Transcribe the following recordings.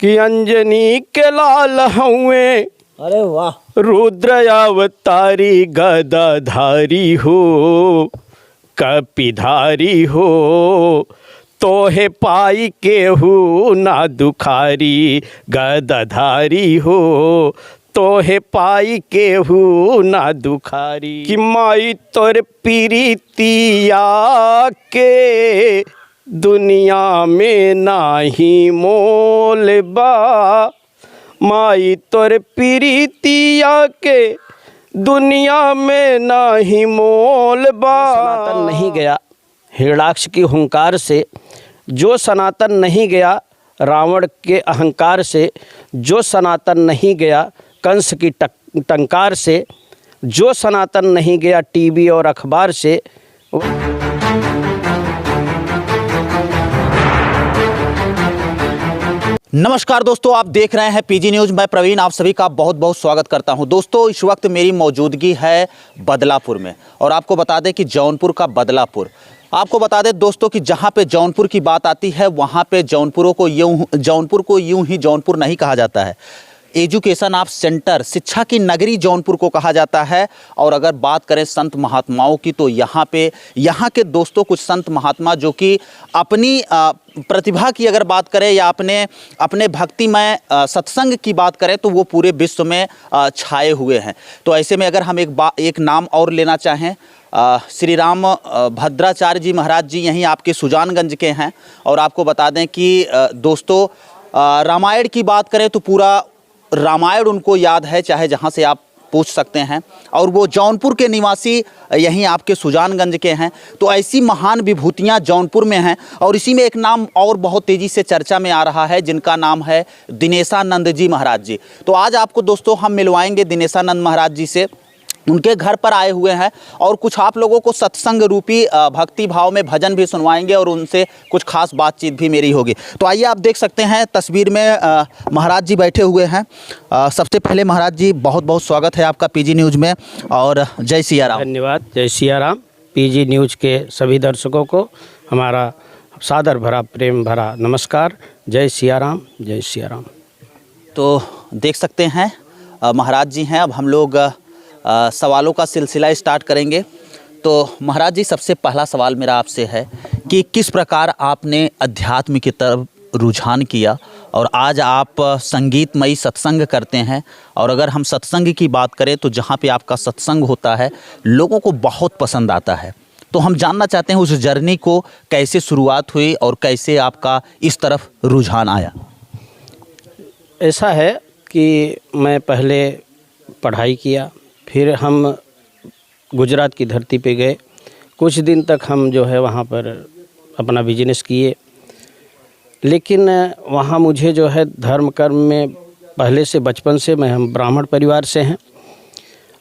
कि अंजनी के लाल हुए, अरे वाह, रुद्र अवतारी गदाधारी हो, कपिधारी हो, तोहे पाई केहू ना दुखारी, गदाधारी हो, तोहे पाई केहू ना दुखारी। कि माई तोर प्रीतिया के दुनिया में नाही मोल बा, माई तोर प्रीतिया के दुनिया में नाही मोल बा। सनातन नहीं गया हिरणाक्ष की हुंकार से, जो सनातन नहीं गया रावण के अहंकार से, जो सनातन नहीं गया कंस की टंकार से, जो सनातन नहीं गया टीवी और अखबार से। नमस्कार दोस्तों, आप देख रहे हैं पीजी न्यूज़। मैं प्रवीण आप सभी का बहुत बहुत स्वागत करता हूं। दोस्तों, इस वक्त मेरी मौजूदगी है बदलापुर में, और आपको बता दें कि जौनपुर का बदलापुर। आपको बता दें दोस्तों कि जहां पे जौनपुर की बात आती है वहां पे जौनपुर को यूं ही जौनपुर नहीं कहा जाता है। एजुकेशन ऑफ सेंटर, शिक्षा की नगरी जौनपुर को कहा जाता है। और अगर बात करें संत महात्माओं की, तो यहाँ के दोस्तों कुछ संत महात्मा जो कि अपनी प्रतिभा की अगर बात करें या अपने भक्तिमय सत्संग की बात करें तो वो पूरे विश्व में छाए हुए हैं। तो ऐसे में अगर हम एक नाम और लेना चाहें, श्री राम भद्राचार्य जी महाराज जी यहीं आपके सुजानगंज के हैं। और आपको बता दें कि दोस्तों, रामायण की बात करें तो पूरा रामायण उनको याद है, चाहे जहां से आप पूछ सकते हैं। और वो जौनपुर के निवासी यहीं आपके सुजानगंज के हैं। तो ऐसी महान विभूतियां जौनपुर में हैं। और इसी में एक नाम और बहुत तेज़ी से चर्चा में आ रहा है, जिनका नाम है दिनेशानंद जी महाराज जी। तो आज आपको दोस्तों हम मिलवाएंगे दिनेशानंद महाराज जी से। उनके घर पर आए हुए हैं और कुछ आप लोगों को सत्संग रूपी भक्ति भाव में भजन भी सुनवाएंगे और उनसे कुछ खास बातचीत भी मेरी होगी। तो आइए, आप देख सकते हैं तस्वीर में महाराज जी बैठे हुए हैं। सबसे पहले महाराज जी, बहुत बहुत स्वागत है आपका पीजी न्यूज़ में, और जय सिया राम। धन्यवाद। जय सिया राम। पीजी न्यूज़ के सभी दर्शकों को हमारा सादर भरा प्रेम भरा नमस्कार। जय सिया राम, जय सिया राम। तो देख सकते हैं महाराज जी हैं। अब हम लोग सवालों का सिलसिला स्टार्ट करेंगे। तो महाराज जी, सबसे पहला सवाल मेरा आपसे है कि किस प्रकार आपने अध्यात्म की तरफ रुझान किया और आज आप संगीतमयी सत्संग करते हैं। और अगर हम सत्संग की बात करें तो जहाँ पे आपका सत्संग होता है लोगों को बहुत पसंद आता है। तो हम जानना चाहते हैं उस जर्नी को कैसे शुरुआत हुई और कैसे आपका इस तरफ रुझान आया। ऐसा है कि मैं पहले पढ़ाई किया, फिर हम गुजरात की धरती पे गए। कुछ दिन तक हम जो है वहाँ पर अपना बिजनेस किए, लेकिन वहाँ मुझे जो है धर्म कर्म में पहले से बचपन से हम ब्राह्मण परिवार से हैं।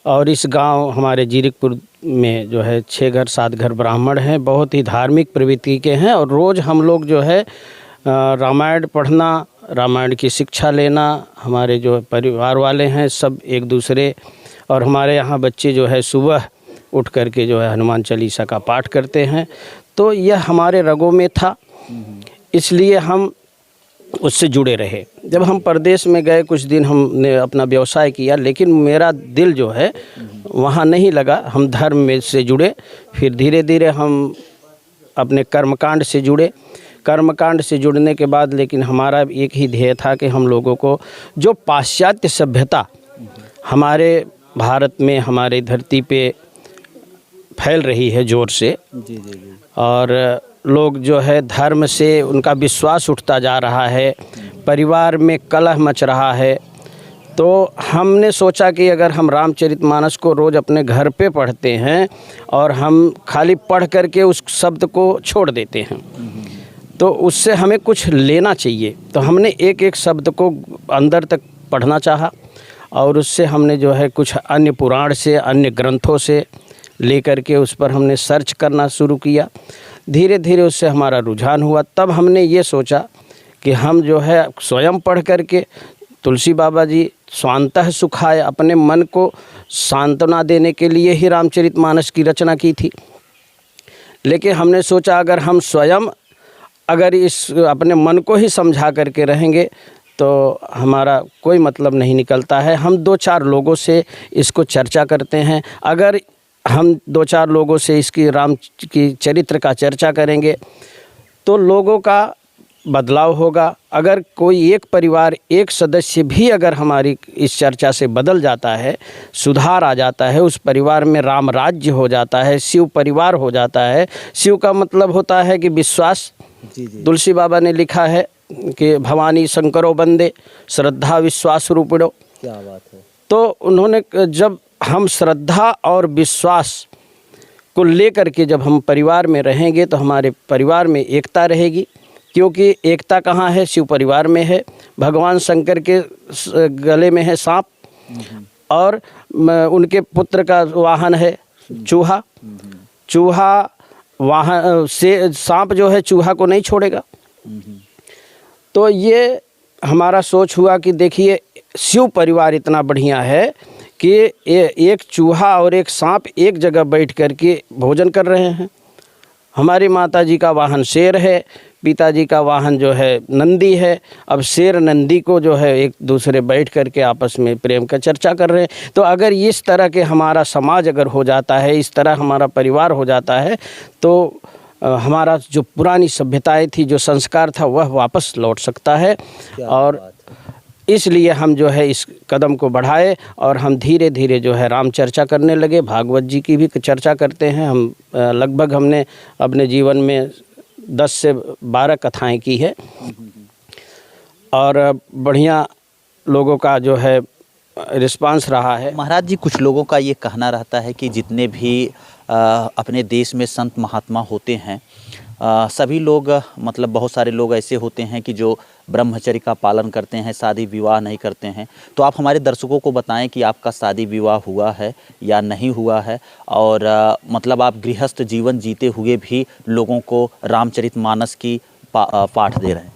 और इस गांव हमारे जीरकपुर में जो है 6 घर 7 घर ब्राह्मण हैं, बहुत ही धार्मिक प्रवृत्ति के हैं। और रोज़ हम लोग जो है रामायण पढ़ना, रामायण की शिक्षा लेना, हमारे जो परिवार वाले हैं सब एक दूसरे, और हमारे यहाँ बच्चे जो है सुबह उठ कर के जो है हनुमान चालीसा का पाठ करते हैं। तो यह हमारे रगों में था, इसलिए हम उससे जुड़े रहे। जब हम परदेश में गए, कुछ दिन हमने अपना व्यवसाय किया, लेकिन मेरा दिल जो है वहाँ नहीं लगा। हम धर्म में से जुड़े, फिर धीरे धीरे हम अपने कर्मकांड से जुड़े। कर्मकांड से जुड़ने के बाद लेकिन हमारा एक ही ध्येय था कि हम लोगों को जो पाश्चात्य सभ्यता हमारे भारत में, हमारे धरती पे फैल रही है ज़ोर से, और लोग जो है धर्म से उनका विश्वास उठता जा रहा है, परिवार में कलह मच रहा है। तो हमने सोचा कि अगर हम रामचरितमानस को रोज़ अपने घर पे पढ़ते हैं और हम खाली पढ़ करके उस शब्द को छोड़ देते हैं, तो उससे हमें कुछ लेना चाहिए। तो हमने एक एक शब्द को अंदर तक पढ़ना चाहा, और उससे हमने जो है कुछ अन्य पुराण से, अन्य ग्रंथों से लेकर के उस पर हमने सर्च करना शुरू किया। धीरे धीरे उससे हमारा रुझान हुआ। तब हमने ये सोचा कि हम जो है स्वयं पढ़ करके, तुलसी बाबा जी स्वांतः सुखाय, अपने मन को सांत्वना देने के लिए ही रामचरितमानस की रचना की थी। लेकिन हमने सोचा अगर हम स्वयं अगर इस अपने मन को ही समझा करके रहेंगे तो हमारा कोई मतलब नहीं निकलता है। हम 2-4 लोगों से इसको चर्चा करते हैं। अगर हम 2-4 लोगों से इसकी राम की चरित्र का चर्चा करेंगे तो लोगों का बदलाव होगा। अगर कोई एक परिवार, एक सदस्य भी अगर हमारी इस चर्चा से बदल जाता है, सुधार आ जाता है, उस परिवार में राम राज्य हो जाता है, शिव परिवार हो जाता है। शिव का मतलब होता है कि विश्वास। तुलसी बाबा ने लिखा है कि भवानी शंकरो बंदे श्रद्धा विश्वास रूपिणो। क्या बात है। तो उन्होंने जब हम श्रद्धा और विश्वास को लेकर के जब हम परिवार में रहेंगे तो हमारे परिवार में एकता रहेगी, क्योंकि एकता कहाँ है? शिव परिवार में है। भगवान शंकर के गले में है सांप और उनके पुत्र का वाहन है चूहा। चूहा वाहन से सांप जो है चूहा को नहीं छोड़ेगा। तो ये हमारा सोच हुआ कि देखिए शिव परिवार इतना बढ़िया है कि एक चूहा और एक सांप एक जगह बैठ कर के भोजन कर रहे हैं। हमारी माता जी का वाहन शेर है, पिताजी का वाहन जो है नंदी है। अब शेर नंदी को जो है एक दूसरे बैठ कर के आपस में प्रेम का चर्चा कर रहे हैं। तो अगर इस तरह के हमारा समाज अगर हो जाता है, इस तरह हमारा परिवार हो जाता है, तो हमारा जो पुरानी सभ्यताएं थी, जो संस्कार था, वह वापस लौट सकता है। और इसलिए हम जो है इस कदम को बढ़ाए और हम धीरे धीरे जो है राम चर्चा करने लगे। भागवत जी की भी चर्चा करते हैं हम। लगभग हमने अपने जीवन में 10 से 12 कथाएं की है और बढ़िया लोगों का जो है रिस्पांस रहा है। महाराज जी, कुछ लोगों का ये कहना रहता है कि जितने भी अपने देश में संत महात्मा होते हैं, सभी लोग, मतलब बहुत सारे लोग ऐसे होते हैं कि जो ब्रह्मचर्य का पालन करते हैं, शादी विवाह नहीं करते हैं। तो आप हमारे दर्शकों को बताएं कि आपका शादी विवाह हुआ है या नहीं हुआ है, और मतलब आप गृहस्थ जीवन जीते हुए भी लोगों को रामचरितमानस की पाठ दे रहे हैं।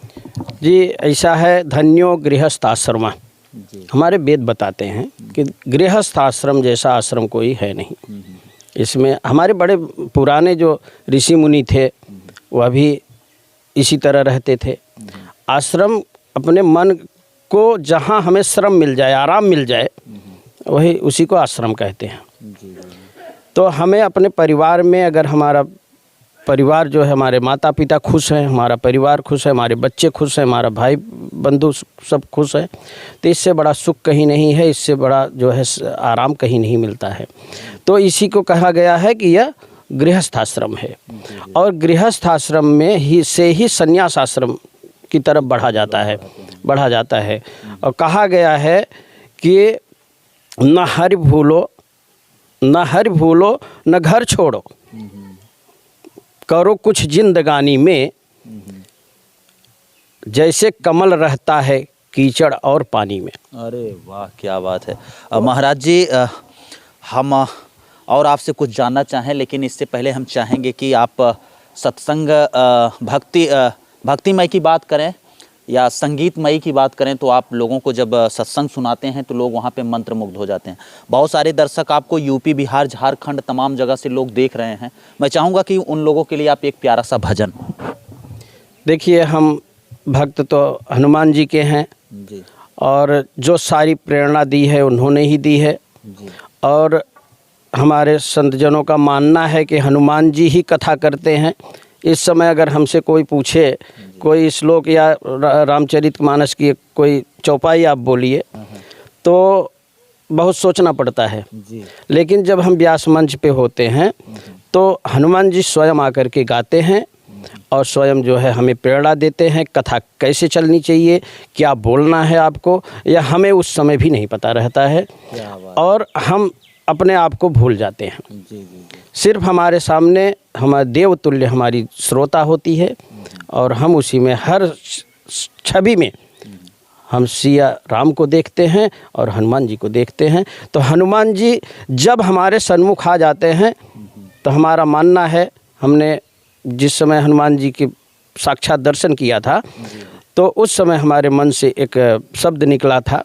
जी, ऐसा है। धन्यो गृहस्थ आश्रम। हमारे वेद बताते हैं कि गृहस्थ आश्रम जैसा आश्रम कोई है नहीं। इसमें हमारे बड़े पुराने जो ऋषि मुनि थे वह भी इसी तरह रहते थे। आश्रम अपने मन को जहाँ हमें श्रम मिल जाए, आराम मिल जाए, वही उसी को आश्रम कहते हैं। तो हमें अपने परिवार में, अगर हमारा परिवार जो है, हमारे माता पिता खुश हैं, हमारा परिवार खुश है, हमारे बच्चे खुश हैं, हमारा भाई बंधु सब खुश है, तो इससे बड़ा सुख कहीं नहीं है, इससे बड़ा जो है आराम कहीं नहीं मिलता है। तो इसी को कहा गया है कि यह गृहस्थ आश्रम है। और गृहस्थ आश्रम में ही से ही संन्यास आश्रम की तरफ बढ़ा जाता है। और कहा गया है कि न हरि भूलो न घर छोड़ो, करो कुछ जिंदगानी में, जैसे कमल रहता है कीचड़ और पानी में। अरे वाह, क्या बात है। महाराज जी, हम और आपसे कुछ जानना चाहें, लेकिन इससे पहले हम चाहेंगे कि आप सत्संग, भक्तिमय की बात करें या संगीतमयी की बात करें, तो आप लोगों को जब सत्संग सुनाते हैं तो लोग वहाँ पे मंत्रमुग्ध हो जाते हैं। बहुत सारे दर्शक आपको यूपी, बिहार, झारखंड, तमाम जगह से लोग देख रहे हैं। मैं चाहूँगा कि उन लोगों के लिए आप एक प्यारा सा भजन। देखिए, हम भक्त तो हनुमान जी के हैं जी, और जो सारी प्रेरणा दी है उन्होंने ही दी है जी। और हमारे संतजनों का मानना है कि हनुमान जी ही कथा करते हैं। इस समय अगर हमसे कोई पूछे, कोई श्लोक या रामचरितमानस की कोई चौपाई आप बोलिए, तो बहुत सोचना पड़ता है जी। लेकिन जब हम व्यास मंच पे होते हैं तो हनुमान जी स्वयं आकर के गाते हैं और स्वयं जो है हमें प्रेरणा देते हैं। कथा कैसे चलनी चाहिए, क्या बोलना है आपको, या हमें उस समय भी नहीं पता रहता है और हम अपने आप को भूल जाते हैं। जी, जी। सिर्फ हमारे सामने हमारे देवतुल्य हमारी श्रोता होती है और हम उसी में हर छवि में हम सिया राम को देखते हैं और हनुमान जी को देखते हैं। तो हनुमान जी जब हमारे सन्मुख आ जाते हैं तो हमारा मानना है, हमने जिस समय हनुमान जी के साक्षात दर्शन किया था तो उस समय हमारे मन से एक शब्द निकला था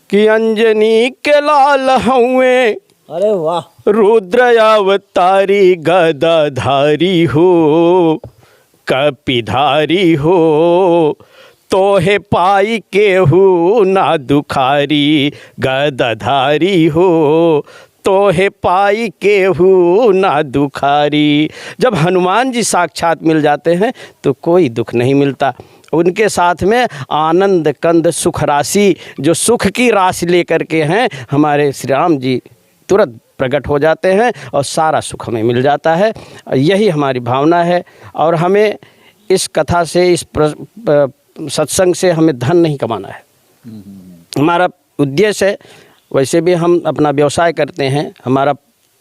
कि अंजनी के लाल हुए, अरे वाह, रुद्र अवतारी गदाधारी हो, कपिधारी हो, तोहे पाई केहू ना दुखारी गदधारी हो, तोहे पाई केहू ना दुखारी। जब हनुमान जी साक्षात मिल जाते हैं तो कोई दुख नहीं मिलता। उनके साथ में आनंद कंद सुख राशि, जो सुख की राशि लेकर के हैं हमारे श्री राम जी, तुरंत प्रकट हो जाते हैं और सारा सुख हमें मिल जाता है। यही हमारी भावना है। और हमें इस कथा से, इस सत्संग से हमें धन नहीं कमाना है। हमारा उद्देश्य है, वैसे भी हम अपना व्यवसाय करते हैं, हमारा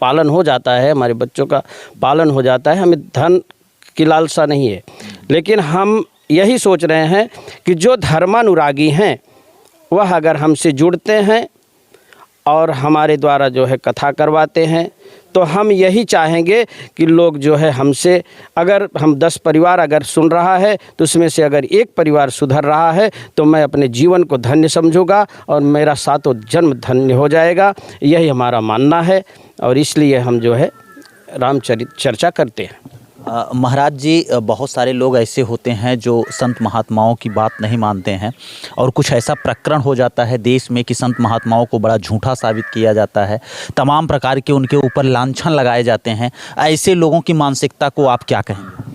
पालन हो जाता है, हमारे बच्चों का पालन हो जाता है, हमें धन की लालसा नहीं है। लेकिन हम यही सोच रहे हैं कि जो धर्मानुरागी हैं वह अगर हमसे जुड़ते हैं और हमारे द्वारा जो है कथा करवाते हैं, तो हम यही चाहेंगे कि लोग जो है हमसे, अगर हम 10 परिवार अगर सुन रहा है तो उसमें से अगर एक परिवार सुधर रहा है तो मैं अपने जीवन को धन्य समझूंगा और मेरा सातों जन्म धन्य हो जाएगा। यही हमारा मानना है और इसलिए हम जो है रामचरित चर्चा करते हैं। महाराज जी, बहुत सारे लोग ऐसे होते हैं जो संत महात्माओं की बात नहीं मानते हैं और कुछ ऐसा प्रकरण हो जाता है देश में कि संत महात्माओं को बड़ा झूठा साबित किया जाता है, तमाम प्रकार के उनके ऊपर लांछन लगाए जाते हैं। ऐसे लोगों की मानसिकता को आप क्या कहेंगे?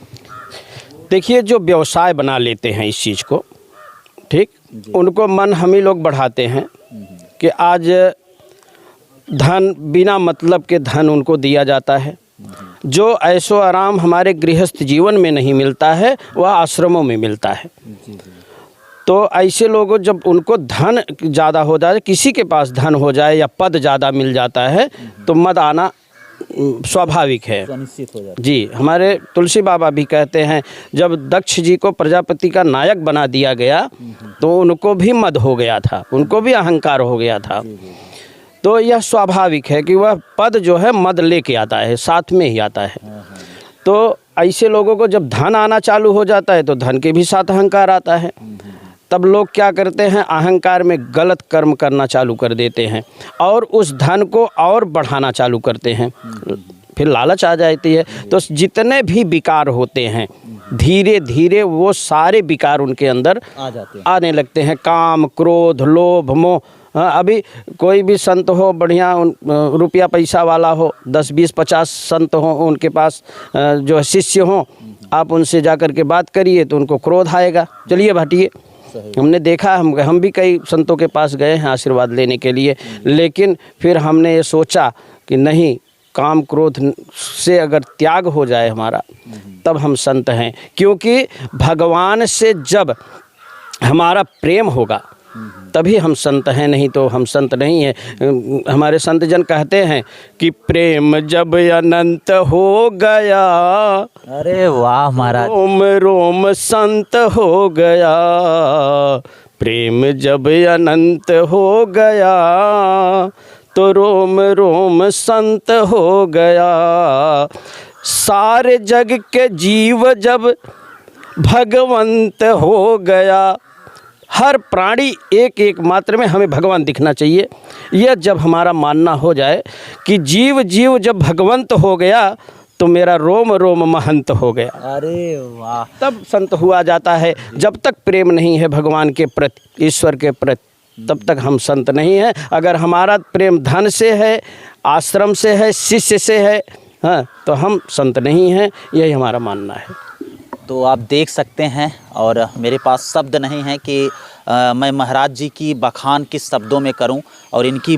देखिए, जो व्यवसाय बना लेते हैं इस चीज़ को, ठीक, उनको मन हम ही लोग बढ़ाते हैं कि आज धन, बिना मतलब के धन उनको दिया जाता है। जो ऐशो आराम हमारे गृहस्थ जीवन में नहीं मिलता है वह आश्रमों में मिलता है। तो ऐसे लोगों, जब उनको धन ज़्यादा हो जाए, किसी के पास धन हो जाए या पद ज़्यादा मिल जाता है तो मद आना स्वाभाविक है, निश्चित हो जाता। जी, हमारे तुलसी बाबा भी कहते हैं, जब दक्ष जी को प्रजापति का नायक बना दिया गया तो उनको भी मद हो गया था, उनको भी अहंकार हो गया था। तो यह स्वाभाविक है कि वह पद जो है मद लेके आता है, साथ में ही आता है। तो ऐसे लोगों को जब धन आना चालू हो जाता है तो धन के भी साथ अहंकार आता है। तब लोग क्या करते हैं, अहंकार में गलत कर्म करना चालू कर देते हैं और उस धन को और बढ़ाना चालू करते हैं, फिर लालच आ जाती है। तो जितने भी विकार होते हैं धीरे धीरे वो सारे विकार उनके अंदर आने लगते हैं, काम, क्रोध, लोभ, मोह। हाँ, अभी कोई भी संत हो, बढ़िया रुपया पैसा वाला हो, 10, 20, 50 संत हो उनके पास, जो शिष्य हों, आप उनसे जाकर के बात करिए तो उनको क्रोध आएगा, चलिए हटिए। हमने देखा, हम भी कई संतों के पास गए हैं आशीर्वाद लेने के लिए, लेकिन फिर हमने ये सोचा कि नहीं, काम क्रोध से अगर त्याग हो जाए हमारा तब हम संत हैं। क्योंकि भगवान से जब हमारा प्रेम होगा तभी हम संत हैं, नहीं तो हम संत नहीं हैं। हमारे संत जन कहते हैं कि प्रेम जब अनंत हो गया, अरे वाह महाराज, रोम रोम संत हो गया, प्रेम जब अनंत हो गया तो रोम रोम संत हो गया। सारे जग के जीव जब भगवंत हो गया, हर प्राणी एक एक मात्र में हमें भगवान दिखना चाहिए। यह जब हमारा मानना हो जाए कि जीव जीव जब भगवंत हो गया तो मेरा रोम रोम महंत हो गया, अरे वाह, तब संत हुआ जाता है। जब तक प्रेम नहीं है भगवान के प्रति, ईश्वर के प्रति, तब तक हम संत नहीं हैं। अगर हमारा प्रेम धन से है, आश्रम से है, शिष्य से है, हाँ, तो हम संत नहीं हैं। यही हमारा मानना है। तो आप देख सकते हैं, और मेरे पास शब्द नहीं है कि मैं महाराज जी की बखान किस शब्दों में करूं और इनकी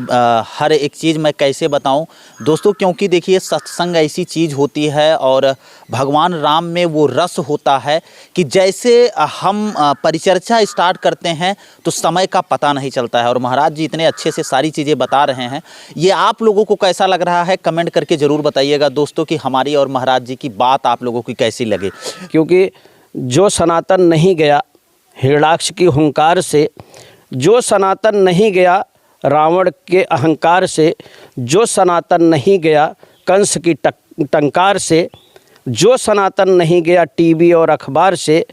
हर एक चीज़ मैं कैसे बताऊं दोस्तों। क्योंकि देखिए, सत्संग ऐसी चीज़ होती है और भगवान राम में वो रस होता है कि जैसे हम परिचर्चा स्टार्ट करते हैं तो समय का पता नहीं चलता है। और महाराज जी इतने अच्छे से सारी चीज़ें बता रहे हैं, ये आप लोगों को कैसा लग रहा है कमेंट करके ज़रूर बताइएगा दोस्तों कि हमारी और महाराज जी की बात आप लोगों की कैसी लगे। क्योंकि जो सनातन नहीं गया हिरणाक्ष की हुंकार से, जो सनातन नहीं गया रावण के अहंकार से, जो सनातन नहीं गया कंस की टंकार से, जो सनातन नहीं गया टीवी और अखबार से,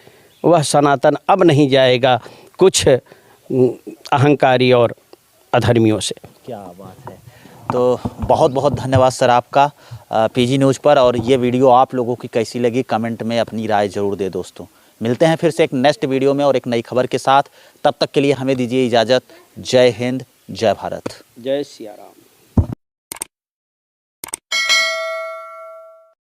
वह सनातन अब नहीं जाएगा कुछ अहंकारी और अधर्मियों से। क्या बात है। तो बहुत बहुत धन्यवाद सर आपका पीजी न्यूज़ पर। और ये वीडियो आप लोगों की कैसी लगी कमेंट में अपनी राय ज़रूर दे दोस्तों। मिलते हैं फिर से एक नेक्स्ट वीडियो में और एक नई खबर के साथ। तब तक के लिए हमें दीजिए इजाज़त। जय हिंद, जय भारत। जय सिया राम।